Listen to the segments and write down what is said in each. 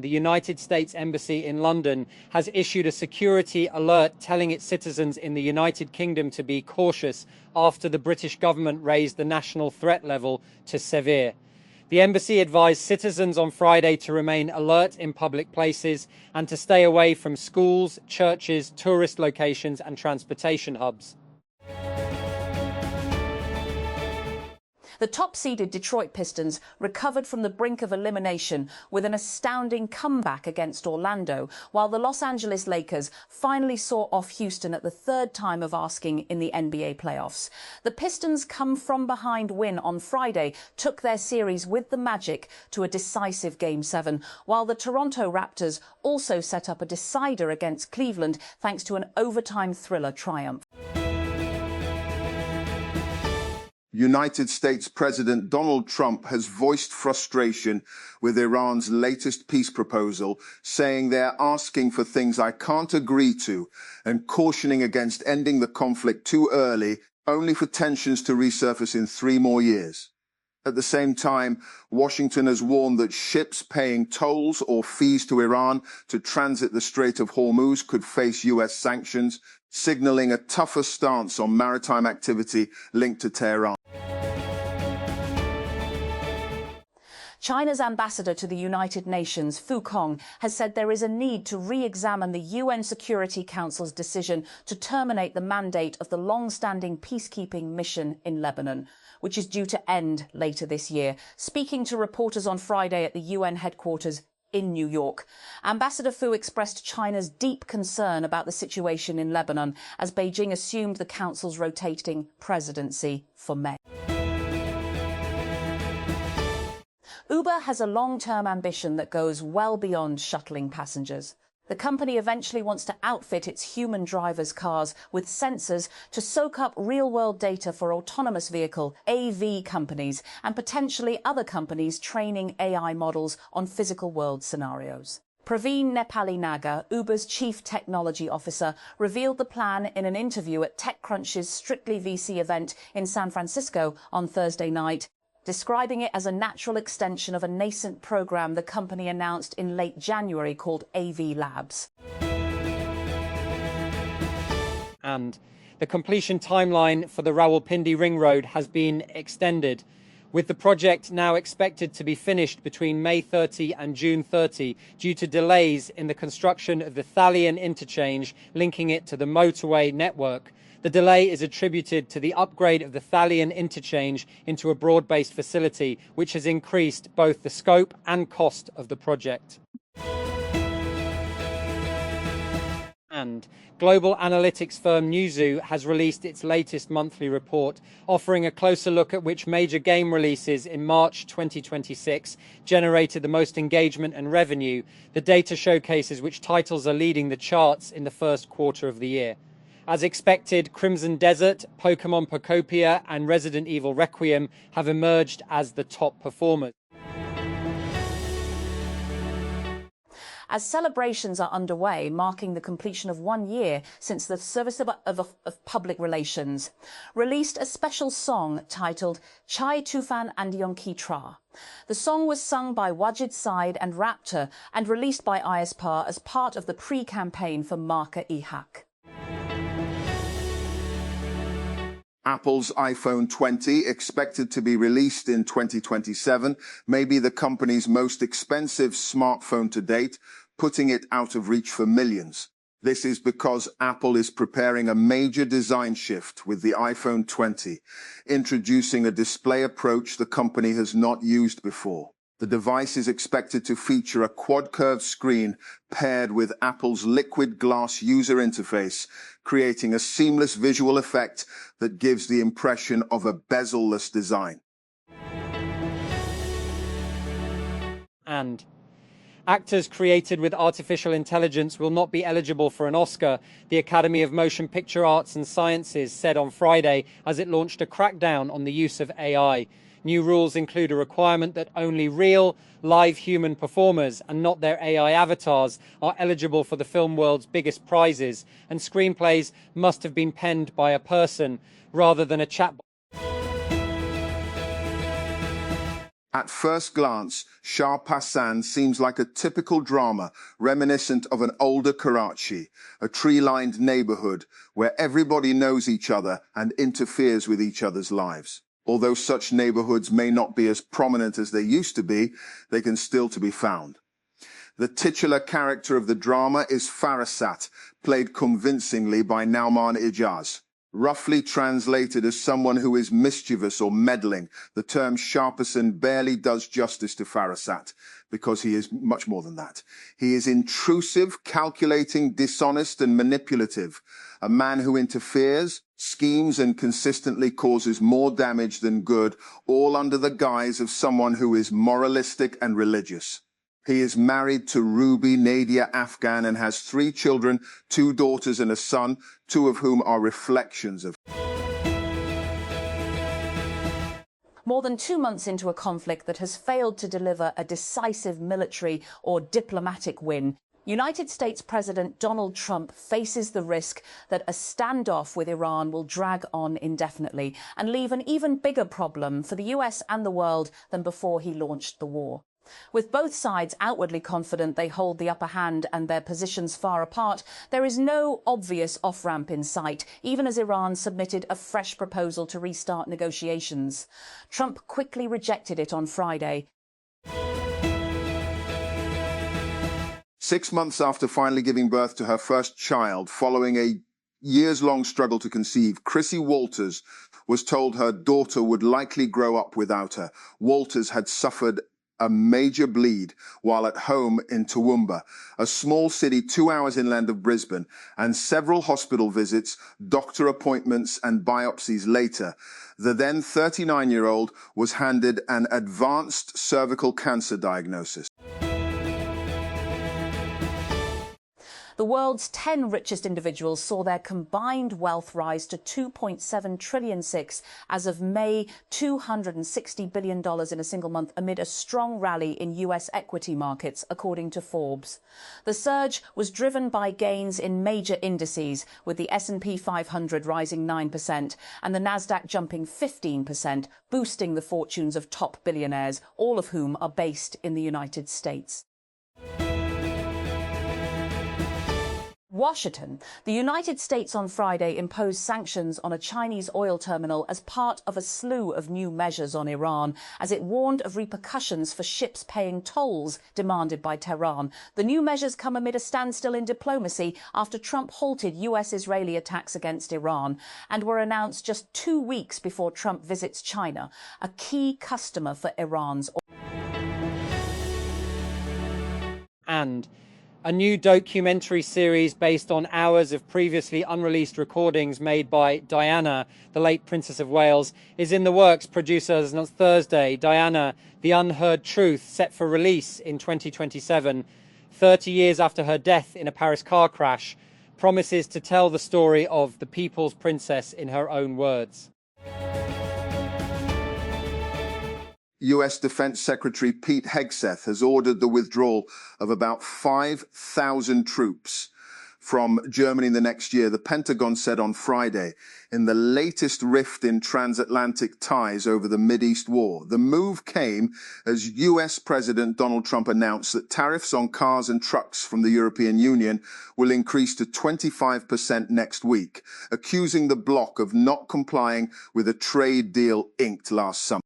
The United States Embassy in London has issued a security alert telling its citizens in the United Kingdom to be cautious after the British government raised the national threat level to severe. The embassy advised citizens on Friday to remain alert in public places and to stay away from schools, churches, tourist locations and transportation hubs. The top-seeded Detroit Pistons recovered from the brink of elimination with an astounding comeback against Orlando, while the Los Angeles Lakers finally saw off Houston at the third time of asking in the NBA playoffs. The Pistons' come-from-behind win on Friday took their series with the Magic to a decisive Game 7, while the Toronto Raptors also set up a decider against Cleveland thanks to an overtime thriller triumph. United States President Donald Trump has voiced frustration with Iran's latest peace proposal, saying they're asking for things I can't agree to and cautioning against ending the conflict too early, only for tensions to resurface in 3 more years. At the same time, Washington has warned that ships paying tolls or fees to Iran to transit the Strait of Hormuz could face U.S. sanctions, signaling a tougher stance on maritime activity linked to Tehran. China's ambassador to the United Nations, Fu Kong, has said there is a need to re-examine the UN Security Council's decision to terminate the mandate of the long-standing peacekeeping mission in Lebanon, which is due to end later this year. Speaking to reporters on Friday at the UN headquarters in New York, Ambassador Fu expressed China's deep concern about the situation in Lebanon as Beijing assumed the Council's rotating presidency for May. Uber has a long-term ambition that goes well beyond shuttling passengers. The company eventually wants to outfit its human drivers' cars with sensors to soak up real-world data for autonomous vehicle AV companies and potentially other companies training AI models on physical world scenarios. Praveen Nepali-Nagar, Uber's chief technology officer, revealed the plan in an interview at TechCrunch's Strictly VC event in San Francisco on Thursday night, describing it as a natural extension of a nascent program the company announced in late January called AV Labs. And the completion timeline for the Rawalpindi Ring Road has been extended, with the project now expected to be finished between May 30 and June 30 due to delays in the construction of the Thalian interchange linking it to the motorway network. The delay is attributed to the upgrade of the Thalian interchange into a broad-based facility, which has increased both the scope and cost of the project. And global analytics firm Newzoo has released its latest monthly report, offering a closer look at which major game releases in March 2026 generated the most engagement and revenue. The data showcases which titles are leading the charts in the first quarter of the year. As expected, Crimson Desert, Pokémon Pokopia and Resident Evil Requiem have emerged as the top performers. As celebrations are underway, marking the completion of 1 year since the Service of Public Relations released a special song titled Chai Tufan and Yonki Tra. The song was sung by Wajid Said and Raptor and released by ISPA as part of the pre-campaign for Marka-e-Haq. Apple's iPhone 20, expected to be released in 2027, may be the company's most expensive smartphone to date, putting it out of reach for millions. This is because Apple is preparing a major design shift with the iPhone 20, introducing a display approach the company has not used before. The device is expected to feature a quad-curved screen paired with Apple's liquid glass user interface, creating a seamless visual effect that gives the impression of a bezel-less design. And actors created with artificial intelligence will not be eligible for an Oscar, the Academy of Motion Picture Arts and Sciences said on Friday as it launched a crackdown on the use of AI. New rules include a requirement that only real, live human performers and not their AI avatars are eligible for the film world's biggest prizes, and screenplays must have been penned by a person rather than a chatbot. At first glance, Shah Passan seems like a typical drama reminiscent of an older Karachi, a tree-lined neighborhood where everybody knows each other and interferes with each other's lives. Although such neighborhoods may not be as prominent as they used to be, they can still be found. The titular character of the drama is Farasat, played convincingly by Nauman Ijaz. Roughly translated as someone who is mischievous or meddling, the term Sharperson barely does justice to Farasat, because he is much more than that. He is intrusive, calculating, dishonest, and manipulative. A man who interferes, schemes, and consistently causes more damage than good, all under the guise of someone who is moralistic and religious. He is married to Ruby Nadia Afghan and has 3 children, 2 daughters and a son, 2 of whom are reflections of. More than 2 months into a conflict that has failed to deliver a decisive military or diplomatic win, United States President Donald Trump faces the risk that a standoff with Iran will drag on indefinitely and leave an even bigger problem for the US and the world than before he launched the war. With both sides outwardly confident they hold the upper hand and their positions far apart, there is no obvious off-ramp in sight, even as Iran submitted a fresh proposal to restart negotiations. Trump quickly rejected it on Friday. 6 months after finally giving birth to her first child, following a years-long struggle to conceive, Chrissy Walters was told her daughter would likely grow up without her. Walters had suffered a major bleed while at home in Toowoomba, a small city 2 hours inland of Brisbane, and several hospital visits, doctor appointments and biopsies later, the then 39-year-old was handed an advanced cervical cancer diagnosis. The world's 10 richest individuals saw their combined wealth rise to $2.7 trillion as of May, $260 billion in a single month amid a strong rally in US equity markets, according to Forbes. The surge was driven by gains in major indices, with the S&P 500 rising 9% and the Nasdaq jumping 15%, boosting the fortunes of top billionaires, all of whom are based in the United States. Washington. The United States on Friday imposed sanctions on a Chinese oil terminal as part of a slew of new measures on Iran, as it warned of repercussions for ships paying tolls demanded by Tehran. The new measures come amid a standstill in diplomacy after Trump halted US-Israeli attacks against Iran and were announced just 2 weeks before Trump visits China, a key customer for Iran's oil. And a new documentary series based on hours of previously unreleased recordings made by Diana, the late Princess of Wales, is in the works. Producers on Thursday. Diana, The Unheard Truth, set for release in 2027, 30 years after her death in a Paris car crash, promises to tell the story of the people's princess in her own words. US Defense Secretary Pete Hegseth has ordered the withdrawal of about 5,000 troops from Germany the next year, the Pentagon said on Friday, in the latest rift in transatlantic ties over the Mideast war. The move came as US President Donald Trump announced that tariffs on cars and trucks from the European Union will increase to 25% next week, accusing the bloc of not complying with a trade deal inked last summer.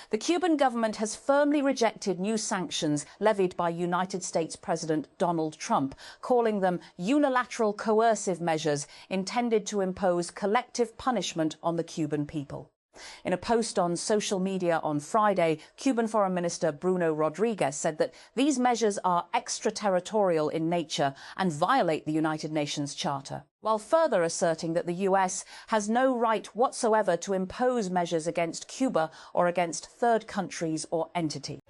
The Cuban government has firmly rejected new sanctions levied by United States President Donald Trump, calling them unilateral coercive measures intended to impose collective punishment on the Cuban people. In a post on social media on Friday, Cuban Foreign Minister Bruno Rodriguez said that these measures are extraterritorial in nature and violate the United Nations Charter, while further asserting that the US has no right whatsoever to impose measures against Cuba or against third countries or entities.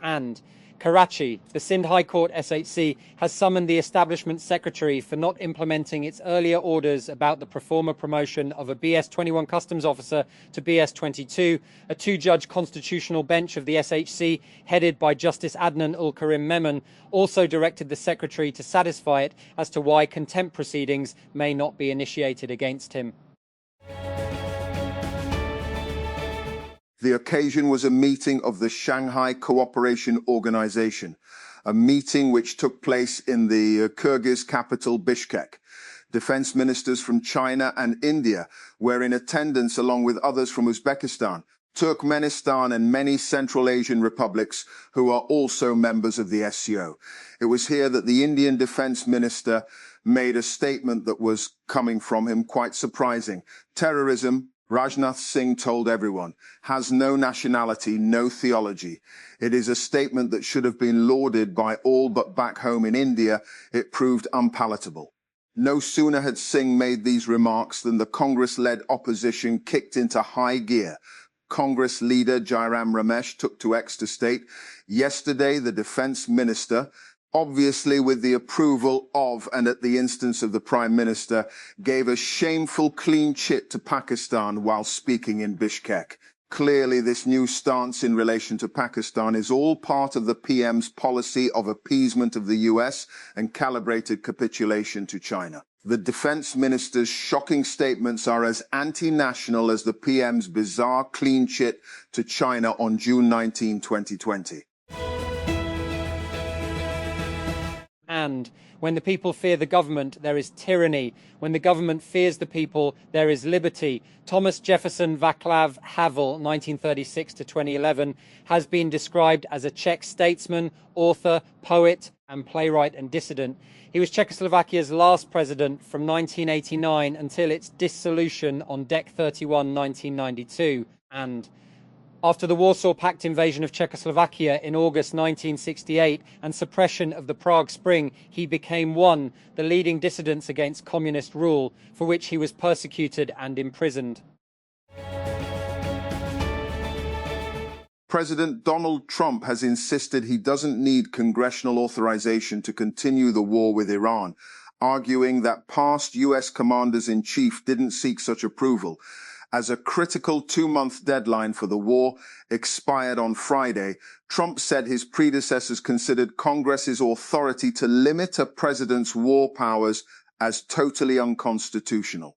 And Karachi, the Sindh High Court SHC, has summoned the establishment secretary for not implementing its earlier orders about the proforma promotion of a BS-21 customs officer to BS-22. A 2-judge constitutional bench of the SHC, headed by Justice Adnan Ul-Karim Memon, also directed the secretary to satisfy it as to why contempt proceedings may not be initiated against him. The occasion was a meeting of the Shanghai Cooperation Organization, a meeting which took place in the Kyrgyz capital Bishkek. Defense ministers from China and India were in attendance along with others from Uzbekistan, Turkmenistan and many Central Asian republics who are also members of the SCO. It was here that the Indian defense minister made a statement that was coming from him quite surprising. Terrorism, Rajnath Singh told everyone, has no nationality, no theology. It is a statement that should have been lauded by all, but back home in India, it proved unpalatable. No sooner had Singh made these remarks than the Congress-led opposition kicked into high gear. Congress leader Jairam Ramesh took to X to state, yesterday the defense minister, obviously with the approval of and at the instance of the Prime Minister, gave a shameful clean chit to Pakistan while speaking in Bishkek. Clearly, this new stance in relation to Pakistan is all part of the PM's policy of appeasement of the US and calibrated capitulation to China. The defense minister's shocking statements are as anti-national as the PM's bizarre clean chit to China on June 19, 2020. And when the people fear the government, there is tyranny. When the government fears the people, there is liberty. Thomas Jefferson Václav Havel, 1936 to 2011, has been described as a Czech statesman, author, poet, and playwright and dissident. He was Czechoslovakia's last president from 1989 until its dissolution on Dec 31, 1992. And after the Warsaw Pact invasion of Czechoslovakia in August 1968 and suppression of the Prague Spring, he became the leading dissidents against communist rule, for which he was persecuted and imprisoned. President Donald Trump has insisted he doesn't need congressional authorization to continue the war with Iran, arguing that past US commanders-in-chief didn't seek such approval. As a critical 2-month deadline for the war expired on Friday, Trump said his predecessors considered Congress's authority to limit a president's war powers as totally unconstitutional.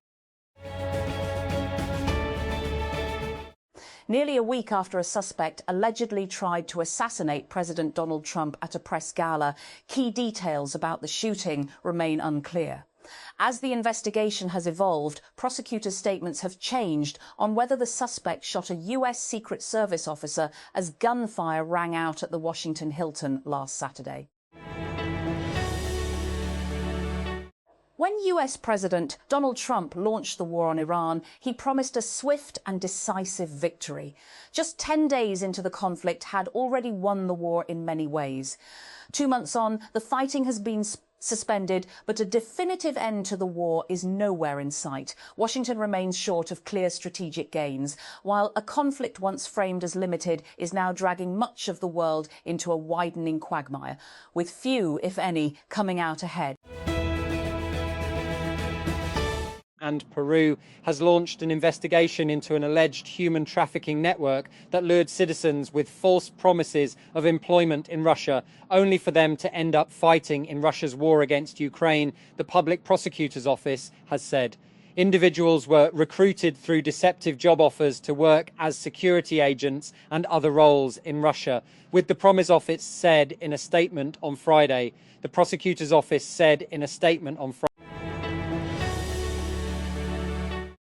Nearly a week after a suspect allegedly tried to assassinate President Donald Trump at a press gala, key details about the shooting remain unclear. As the investigation has evolved, prosecutors' statements have changed on whether the suspect shot a US Secret Service officer as gunfire rang out at the Washington Hilton last Saturday. When US President Donald Trump launched the war on Iran, he promised a swift and decisive victory. Just 10 days into the conflict had already won the war in many ways. 2 months on, the fighting has been suspended, but a definitive end to the war is nowhere in sight. Washington remains short of clear strategic gains, while a conflict once framed as limited is now dragging much of the world into a widening quagmire, with few, if any, coming out ahead. And Peru has launched an investigation into an alleged human trafficking network that lured citizens with false promises of employment in Russia, only for them to end up fighting in Russia's war against Ukraine, the Public Prosecutor's Office has said. Individuals were recruited through deceptive job offers to work as security agents and other roles in Russia, with the Promise Office said in a statement on Friday. The Prosecutor's Office said in a statement on Friday.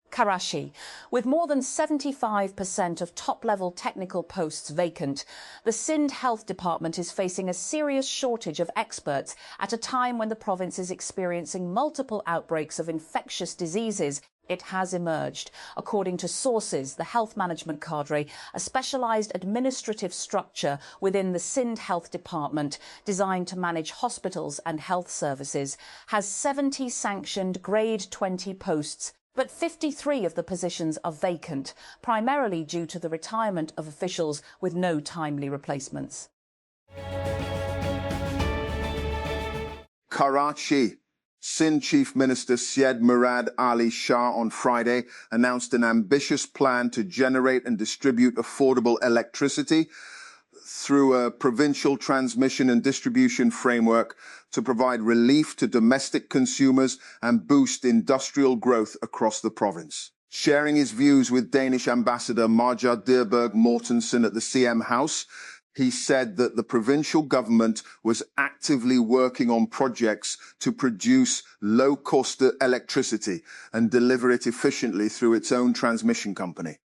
Karachi. With more than 75% of top-level technical posts vacant, the Sindh Health Department is facing a serious shortage of experts at a time when the province is experiencing multiple outbreaks of infectious diseases. It has emerged, according to sources, the health management cadre, a specialised administrative structure within the Sindh Health Department designed to manage hospitals and health services, has 70 sanctioned Grade 20 posts, but 53 of the positions are vacant, primarily due to the retirement of officials with no timely replacements. Karachi. Sindh Chief Minister Syed Murad Ali Shah on Friday announced an ambitious plan to generate and distribute affordable electricity through a provincial transmission and distribution framework to provide relief to domestic consumers and boost industrial growth across the province. Sharing his views with Danish Ambassador Marja Dirberg Mortensen at the CM House, he said that the provincial government was actively working on projects to produce low-cost electricity and deliver it efficiently through its own transmission company.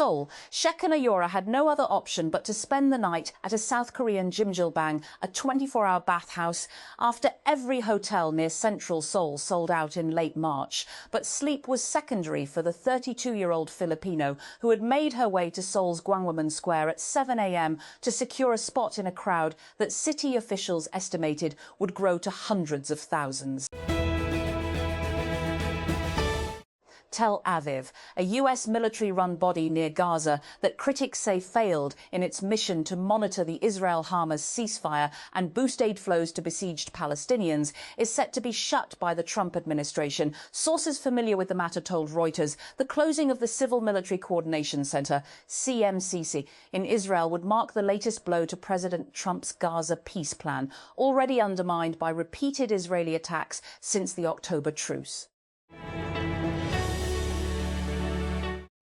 Seoul, Shekinah Yora had no other option but to spend the night at a South Korean Jjimjilbang, a 24-hour bathhouse, after every hotel near central Seoul sold out in late March. But sleep was secondary for the 32-year-old Filipino who had made her way to Seoul's Gwanghwamun Square at 7 a.m. to secure a spot in a crowd that city officials estimated would grow to hundreds of thousands. Tel Aviv, a US military-run body near Gaza that critics say failed in its mission to monitor the Israel-Hamas ceasefire and boost aid flows to besieged Palestinians, is set to be shut by the Trump administration. Sources familiar with the matter told Reuters the closing of the Civil Military Coordination Center, CMCC, in Israel would mark the latest blow to President Trump's Gaza peace plan, already undermined by repeated Israeli attacks since the October truce.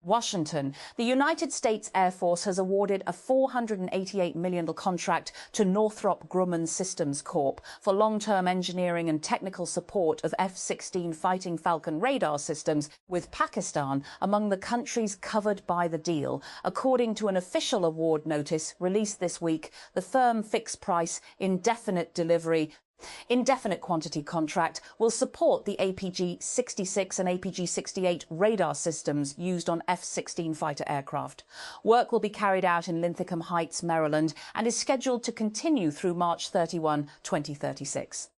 Washington. The United States Air Force has awarded a $488 million contract to Northrop Grumman Systems Corp. for long-term engineering and technical support of F-16 Fighting Falcon radar systems, with Pakistan among the countries covered by the deal. According to an official award notice released this week, the firm fixed-price, indefinite quantity contract will support the APG-66 and APG-68 radar systems used on F-16 fighter aircraft. Work will be carried out in Linthicum Heights, Maryland, and is scheduled to continue through March 31, 2036.